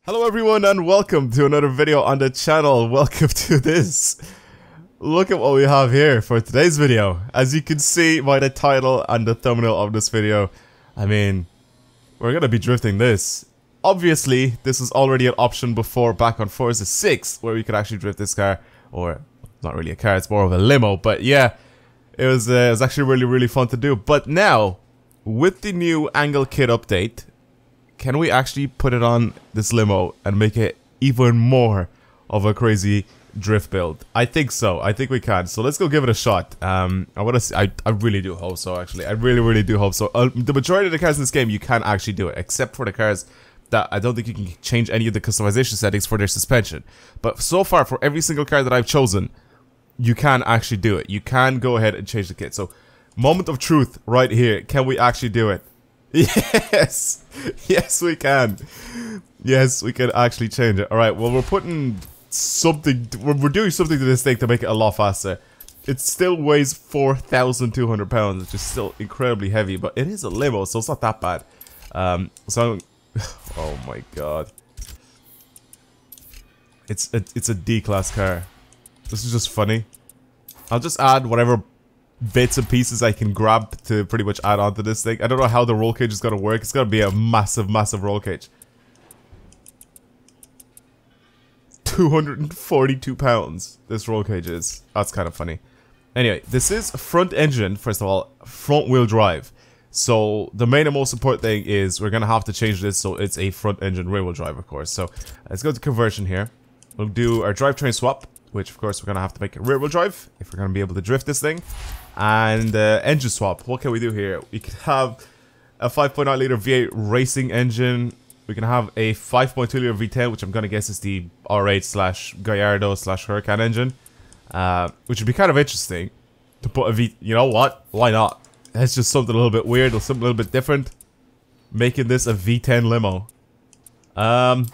Hello everyone and welcome to another video on the channel. Welcome to this. Look at what we have here for today's video. As you can see by the title and the thumbnail of this video, I mean, we're gonna be drifting this. Obviously, this was already an option before back on Forza 6 where we could actually drift this car, or not really a car, it's more of a limo, but yeah, it was actually really fun to do. But now, with the new angle kit update, can we actually put it on this limo and make it even more of a crazy drift build? I think so. I think we can. So let's go give it a shot. I really do hope so, actually. I really do hope so. The majority of the cars in this game, you can actually do it, except for the cars that I don't think you can change any of the customization settings for their suspension. But so far, for every single car that I've chosen, you can actually do it. You can go ahead and change the kit. So, moment of truth right here. Can we actually do it? Yes! Yes, we can. Yes, we can actually change it. Alright, well, we're putting something... We're doing something to this thing to make it a lot faster. It still weighs 4,200 pounds, which is still incredibly heavy, but it is a limo, so it's not that bad. Oh my god. It's a D-class car. This is just funny. I'll just add whatever bits and pieces I can grab to pretty much add onto this thing. I don't know how the roll cage is gonna work. It's gonna be a massive roll cage. 242 pounds this roll cage is. That's kind of funny. Anyway, this is front engine, first of all, front wheel drive. So the main and most important thing is we're gonna have to change this so it's a front engine rear wheel drive, of course. So let's go to conversion here. We'll do our drivetrain swap, which of course we're gonna have to make a rear wheel drive if we're gonna be able to drift this thing. And engine swap, what can we do here? We can have a 5.9 liter V8 racing engine. We can have a 5.2 liter V10, which I'm gonna guess is the R8 slash Gallardo slash Huracan engine, which would be kind of interesting to put a V. You know what? Why not? It's just something a little bit weird or something a little bit different. Making this a V10 limo.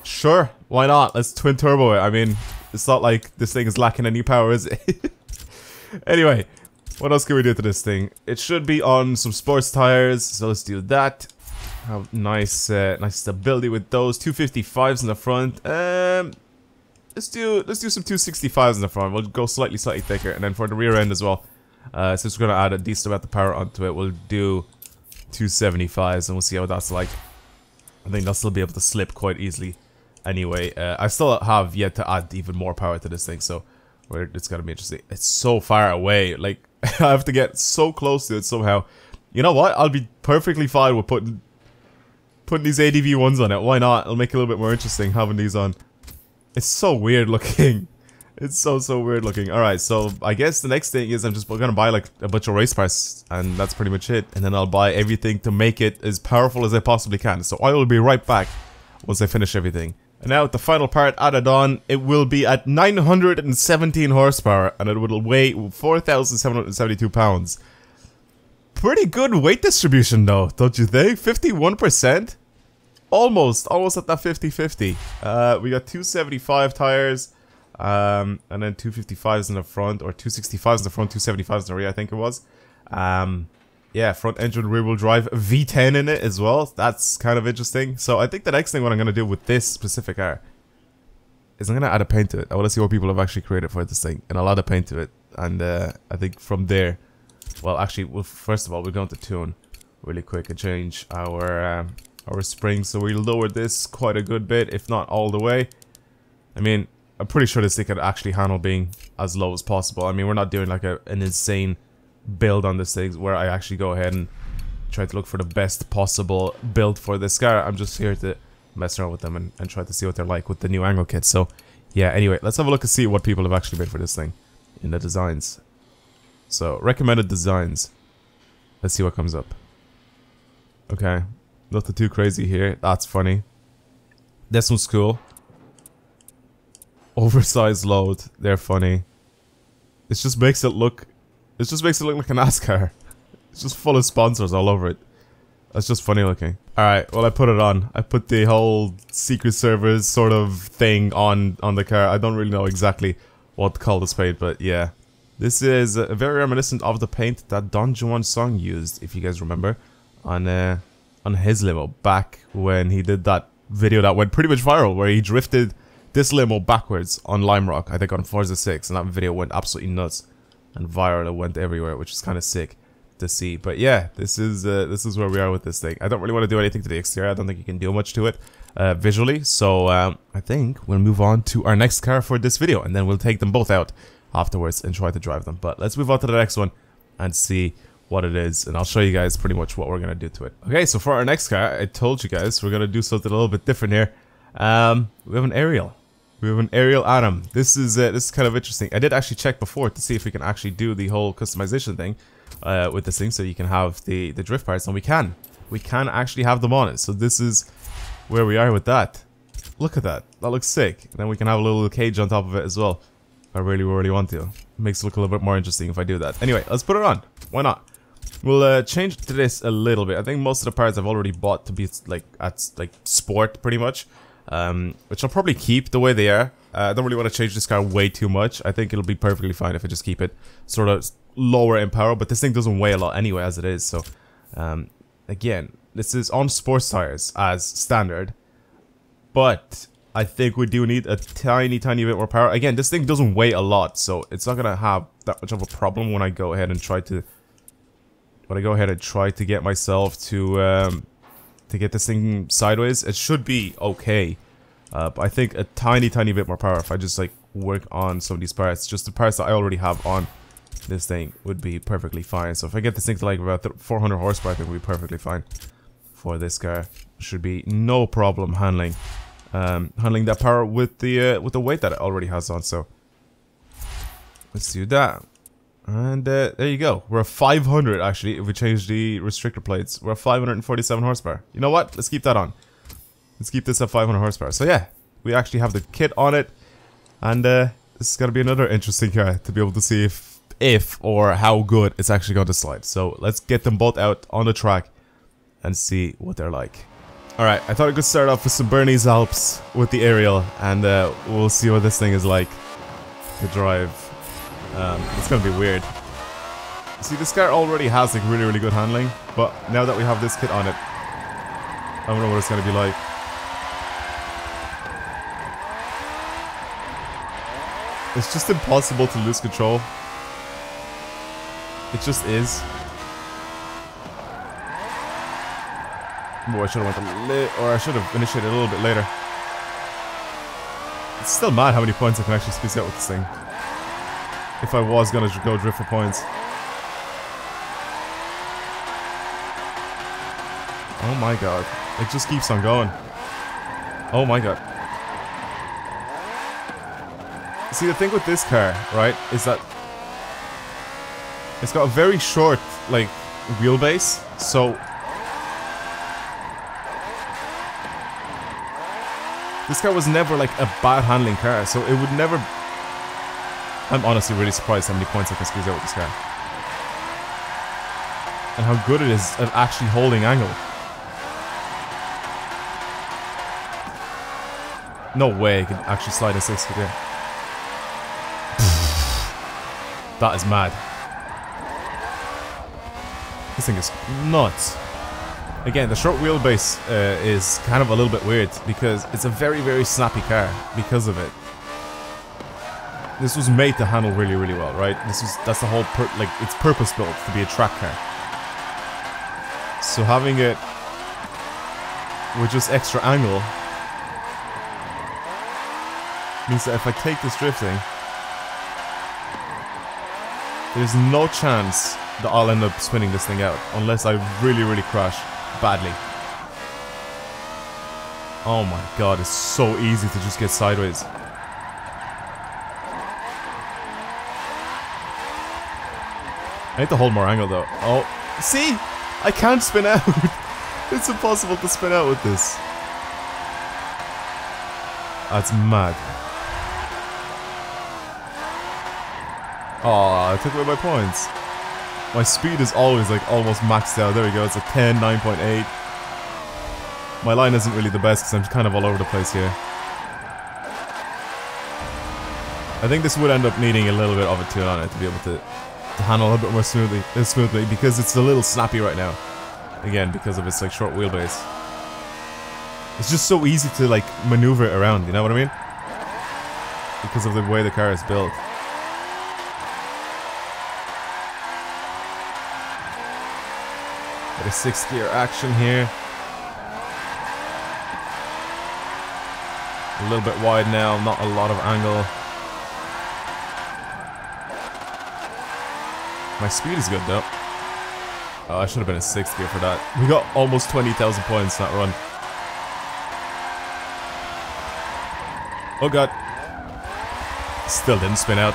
Sure, why not? Let's twin turbo it. I mean, it's not like this thing is lacking any power, is it? Anyway, what else can we do to this thing? It should be on some sports tires, so let's do that. Have nice, nice stability with those 255s in the front. Let's do some 265s in the front. We'll go slightly thicker, and then for the rear end as well. Since we're gonna add a decent amount of power onto it, we'll do 275s, and we'll see how that's like. I think they'll still be able to slip quite easily. Anyway, I still have yet to add even more power to this thing, so it's gonna be interesting. It's so far away, like I have to get so close to it somehow. You know what? I'll be perfectly fine with putting these ADV ones on it. Why not? It'll make it a little bit more interesting having these on. It's so weird looking. It's so weird looking. Alright, so I guess the next thing is I'm just gonna buy like a bunch of race parts, and that's pretty much it. And then I'll buy everything to make it as powerful as I possibly can. So I will be right back once I finish everything. And now with the final part added on, it will be at 917 horsepower, and it will weigh 4,772 pounds. Pretty good weight distribution though, don't you think? 51%? Almost at that 50-50. We got 275 tires. And then 255s in the front, or 265s in the front, 275s in the rear, I think it was. Yeah, front engine rear wheel drive, V10 in it as well. That's kind of interesting. So I think the next thing what I'm going to do with this specific car is I'm going to add a paint to it. I want to see what people have actually created for this thing, and I'll add a paint to it. And I think from there, well actually, first of all, we're going to tune really quick and change our springs. So we lowered this quite a good bit, if not all the way. I mean, I'm pretty sure this thing could actually handle being as low as possible. I mean, we're not doing like an insane build on this thing where I actually go ahead and try to look for the best possible build for this car. I'm just here to mess around with them and try to see what they're like with the new angle kit. So, yeah, anyway, let's have a look and see what people have actually made for this thing in the designs. So, recommended designs. Let's see what comes up. Okay, nothing too crazy here. That's funny. This one's cool. Oversized load, they're funny. It just makes it look like a NASCAR. It's just full of sponsors all over it. That's just funny looking. Alright, well I put it on. I put the whole Secret Service sort of thing on the car. I don't really know exactly what to call this paint, but yeah. This is very reminiscent of the paint that Don Juan Song used, if you guys remember, on his limo back when he did that video that went pretty much viral where he drifted this limo backwards on Lime Rock, I think on Forza 6, and that video went absolutely nuts and viral. It went everywhere, which is kind of sick to see. But yeah, this is where we are with this thing. I don't really want to do anything to the exterior. I don't think you can do much to it visually, so I think we'll move on to our next car for this video, and then we'll take them both out afterwards and try to drive them. But let's move on to the next one and see what it is, and I'll show you guys pretty much what we're gonna do to it. Okay, so for our next car, I told you guys we're gonna do something a little bit different here. We have an Ariel. We have an Ariel Atom. This is kind of interesting. I did actually check before to see if we can actually do the whole customization thing with this thing, so you can have the drift parts, and we can actually have them on it. So this is where we are with that. Look at that. That looks sick. And then we can have a little cage on top of it as well. If I really want to. It makes it look a little bit more interesting if I do that. Anyway, let's put it on. Why not? We'll change to this a little bit. I think most of the parts I've already bought to be like at sport pretty much, which I'll probably keep the way they are. I don't really want to change this car way too much. I think it'll be perfectly fine if I just keep it sort of lower in power. But this thing doesn't weigh a lot anyway as it is. So again, this is on sports tires as standard, but I think we do need a tiny bit more power. Again, this thing doesn't weigh a lot, so it's not gonna have that much of a problem when I go ahead and try to get myself to get this thing sideways. It should be okay, but I think a tiny bit more power if I just like work on some of these parts, just the parts that I already have on this thing, would be perfectly fine. So if I get this thing to like about 400 horsepower, I think we'll be perfectly fine for this car. Should be no problem handling that power with the weight that it already has on. So let's do that. And there you go. We're at 500 actually. If we change the restrictor plates, we're at 547 horsepower. You know what? Let's keep that on. Let's keep this at 500 horsepower. So yeah, we actually have the kit on it, and this is gonna be another interesting car to be able to see if or how good it's actually going to slide. So let's get them both out on the track and see what they're like. Alright, I thought I could start off with some Bernese Alps with the Ariel, and we'll see what this thing is like to drive. It's gonna be weird. See, this car already has like really good handling, but now that we have this kit on it, I don't know what it's gonna be like. It's just impossible to lose control. It just is. Oh, I should have went I should have initiated a little bit later. It's still mad how many points I can actually squeeze out with this thing. If I was gonna go drift for points. Oh my god. It just keeps on going. Oh my god. See, the thing with this car, right, is that it's got a very short, like, wheelbase, so this car was never, like, a bad handling car, so it would never... I'm honestly really surprised how many points I can squeeze out with this car. And how good it is at actually holding angle. No way I can actually slide a 6 here. That is mad. This thing is nuts. Again, the short wheelbase is kind of a little bit weird because it's a very snappy car because of it. This was made to handle really well, right? That's the whole it's purpose built to be a track car. So having it with just extra angle means that if I take this drifting, there's no chance that I'll end up spinning this thing out unless I really crash badly. Oh my god, it's so easy to just get sideways. I need to hold more angle though. Oh, see? I can't spin out. It's impossible to spin out with this. That's mad. Oh, I took away my points. My speed is always like almost maxed out. There we go, it's a 10, 9.8. My line isn't really the best because I'm kind of all over the place here. I think this would end up needing a little bit of a tune on it to be able to handle a little bit more smoothly because it's a little snappy right now. Again, because of its like short wheelbase. It's just so easy to like maneuver it around, you know what I mean? Because of the way the car is built. Bit of 6th gear action here. A little bit wide now, not a lot of angle. My speed is good though. Oh, I should have been in 6th gear for that. We got almost 20,000 points that run. Oh god. Still didn't spin out.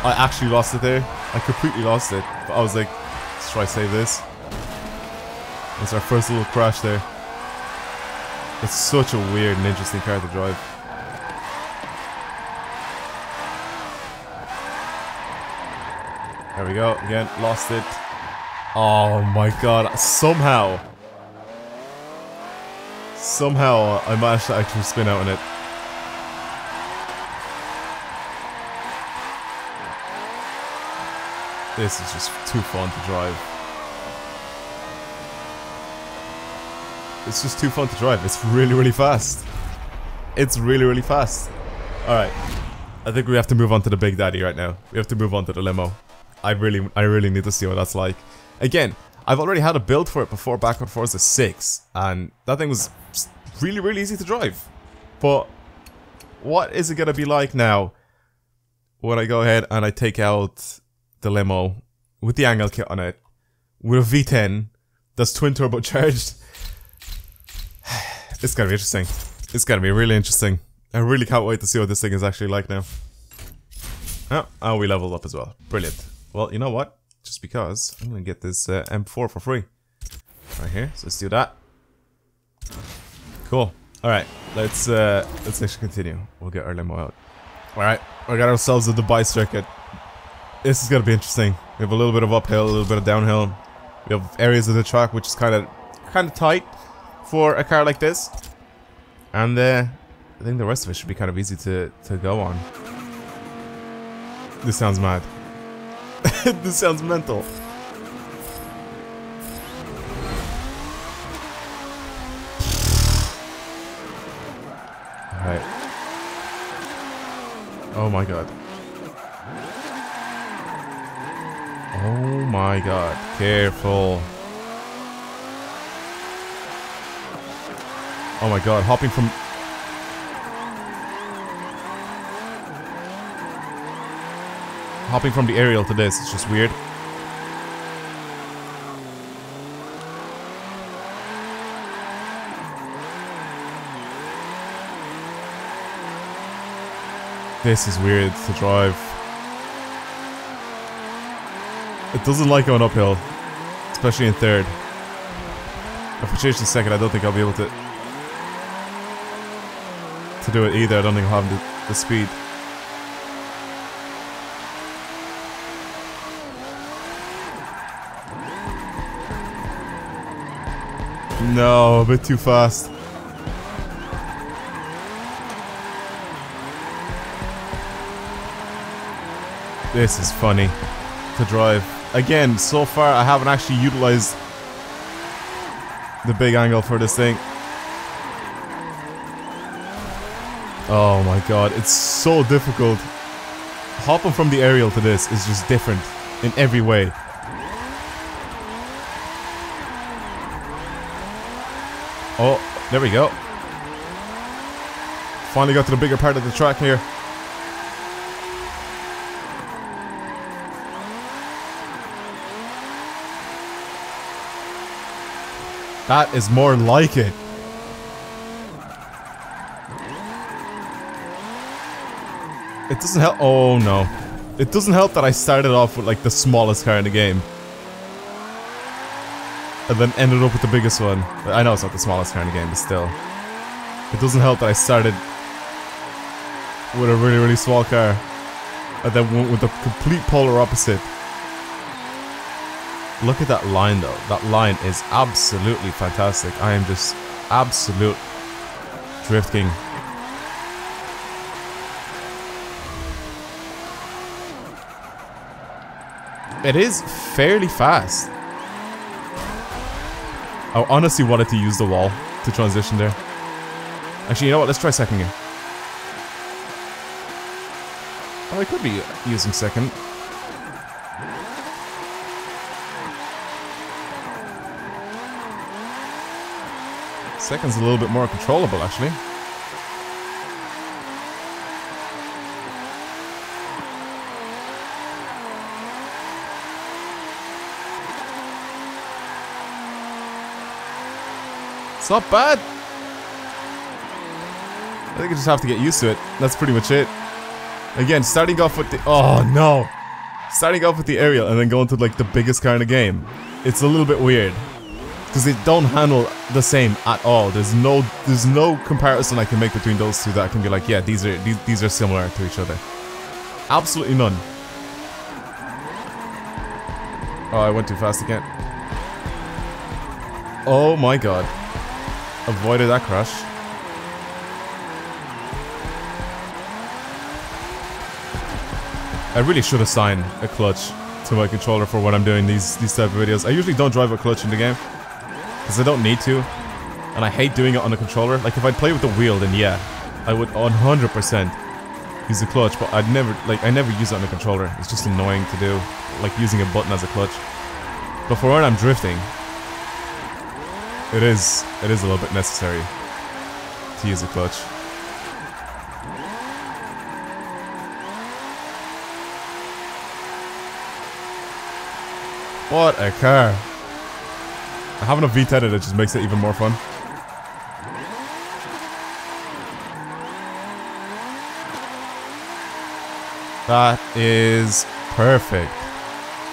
I actually lost it there. I completely lost it. But I was like, let's try save this. It's our first little crash there. It's such a weird and interesting car to drive. There we go, again, lost it. Oh my god, somehow I managed to actually spin out in it. This is just too fun to drive. It's just too fun to drive. It's really, really fast. It's really, really fast. Alright. I think we have to move on to the Big Daddy right now. We have to move on to the limo. I really need to see what that's like. Again, I've already had a build for it before back on Forza 6. And that thing was really, really easy to drive. But what is it going to be like now when I go ahead and I take out the limo with the angle kit on it with a V10 that's twin turbocharged? It's gonna be interesting. It's gonna be really interesting. I really can't wait to see what this thing is actually like now. Oh, and we leveled up as well. Brilliant. Well, you know what? Just because I'm gonna get this M4 for free right here. So let's do that. Cool. All right. Let's actually continue. We'll get our limo out. All right. We got ourselves a Dubai circuit. This is gonna be interesting. We have a little bit of uphill, a little bit of downhill. We have areas of the track which is kind of tight for a car like this, and I think the rest of it should be kind of easy to go on. This sounds mad. This sounds mental. Alright. Oh my god. Oh my god. Careful. Oh my god, hopping from the Ariel to this is just weird. This is weird to drive. It doesn't like going uphill, especially in 3rd. If I change to 2nd, I don't think I'll be able to do it either. I don't think I'll have the speed. No, a bit too fast. This is funny to drive. Again, so far I haven't actually utilized the big angle for this thing. Oh my god, it's so difficult. Hopping from the Ariel to this is just different in every way. Oh, there we go. Finally got to the bigger part of the track here. That is more like it. It doesn't help. Oh no. It doesn't help that I started off with like the smallest car in the game. And then ended up with the biggest one. I know it's not the smallest car in the game, but still. It doesn't help that I started with a really, really small car. And then went with the complete polar opposite. Look at that line though. That line is absolutely fantastic. I am just absolute drift king. It is fairly fast. I honestly wanted to use the wall to transition there. Actually, you know what? Let's try second gear. Oh, I could be using second. Second's a little bit more controllable, actually. It's not bad. I think I just have to get used to it. That's pretty much it. Again, starting off with the... Oh, no. Starting off with the Ariel and then going to, like, the biggest car in the game. It's a little bit weird. Because they don't handle the same at all. There's no comparison I can make between those two that I can be like, yeah, these are similar to each other. Absolutely none. Oh, I went too fast again. Oh my god. Avoided that crash. I really should assign a clutch to my controller for when I'm doing these type of videos. I usually don't drive a clutch in the game because I don't need to, and I hate doing it on the controller. Like if I'd play with the wheel, then yeah, I would 100% use the clutch. But I never use it on the controller. It's just annoying to do, like using a button as a clutch. But for when I'm drifting, it is a little bit necessary to use a clutch. What a car. Having a V10 in it just makes it even more fun. That is perfect.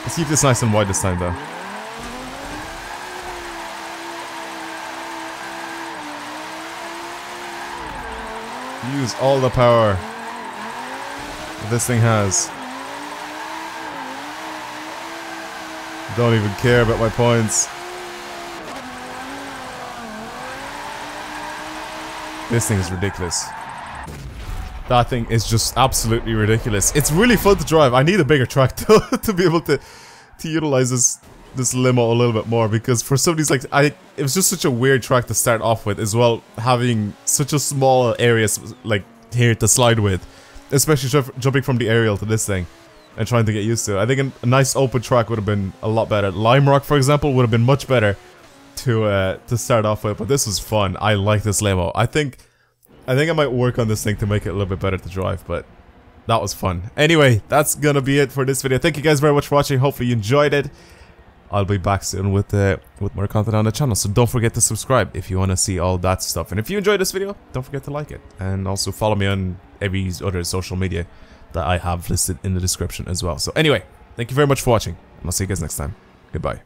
Let's keep this nice and wide this time though. Use all the power that this thing has. Don't even care about my points. This thing is ridiculous. That thing is just absolutely ridiculous. It's really fun to drive. I need a bigger track though to be able to utilize this limo a little bit more, because for some of these, like, it was just such a weird track to start off with as well, having such a small area like here to slide with, especially jumping from the Ariel to this thing and trying to get used to it. I think a nice open track would have been a lot better. Lime Rock, for example, would have been much better to start off with, but this was fun. I like this limo. I think I might work on this thing to make it a little bit better to drive, but that was fun. Anyway, that's gonna be it for this video. Thank you guys very much for watching. Hopefully you enjoyed it. I'll be back soon with more content on the channel, so don't forget to subscribe if you want to see all that stuff. And if you enjoyed this video, don't forget to like it, and also follow me on every other social media that I have listed in the description as well. So anyway, thank you very much for watching, and I'll see you guys next time. Goodbye.